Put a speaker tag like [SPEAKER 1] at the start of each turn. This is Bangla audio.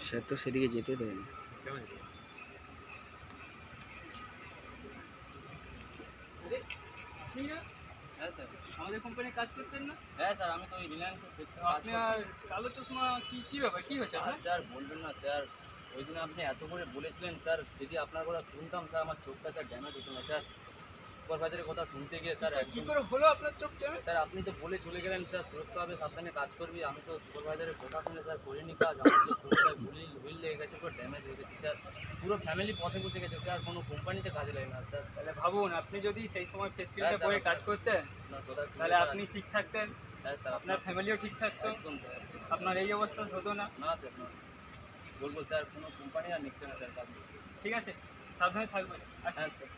[SPEAKER 1] সে তো সেদিকে যেতে দেয় না।
[SPEAKER 2] হ্যাঁ স্যার,
[SPEAKER 3] আমাদের কোম্পানি কাজ করতেন না?
[SPEAKER 2] হ্যাঁ স্যার, আমি তো ওই রিলায়েন্সের সেক্টরে কাজ
[SPEAKER 3] আপনার
[SPEAKER 2] করতাম।
[SPEAKER 3] কালো চশমা কি ব্যাপার, কি হয়েছে
[SPEAKER 2] আর
[SPEAKER 3] আপনার?
[SPEAKER 2] স্যার বলবেন না স্যার, ওই দিন আপনি এত করে বলেছিলেন স্যার, যদি আপনার কথা শুনতাম স্যার আমার চোখটা স্যার ড্যামেজ হতো না স্যার। সুপারভাইজারের কথা শুনতে গিয়ে স্যার
[SPEAKER 3] কি
[SPEAKER 2] একদম
[SPEAKER 3] করে হলো আপনার চোখ ড্যামেজ?
[SPEAKER 2] স্যার আপনি তো বলে চলে গেলেন স্যার সুরক্ষাভাবে সাবধানে কাজ করবি, আমি তো সুপারভাইজারের কথা শুনে স্যার করিনি কাজ, আমার তো চোখটা হুইল লেগে গেছে, পুরো ড্যামেজ হয়ে গেছে স্যার, পুরো ফ্যামিলি পথে বসে গেছে স্যার, কোনো কোম্পানিতে কাজে লাগে না স্যার।
[SPEAKER 3] তাহলে ভাবুন, আপনি যদি সেই সময় ফেস
[SPEAKER 2] হ্যাঁ
[SPEAKER 3] শিল্ডে
[SPEAKER 2] স্যার,
[SPEAKER 3] পরে কাজ করতেন
[SPEAKER 2] আপনার কথা শুনে
[SPEAKER 3] তাহলে
[SPEAKER 2] স্যার,
[SPEAKER 3] আপনি ঠিক থাকতেন,
[SPEAKER 2] হ্যাঁ স্যার,
[SPEAKER 3] আপনার ফ্যামিলিও ঠিক থাকতো,
[SPEAKER 2] একদম স্যার,
[SPEAKER 3] আপনার এই অবস্থা হতো না।
[SPEAKER 2] না স্যার, না স্যার, বলবো স্যার কোনো কোম্পানি আর নিচ্ছে না স্যার কাজ।
[SPEAKER 3] ঠিক আছে, সাবধানে থাকবেন।
[SPEAKER 2] হ্যাঁ স্যার।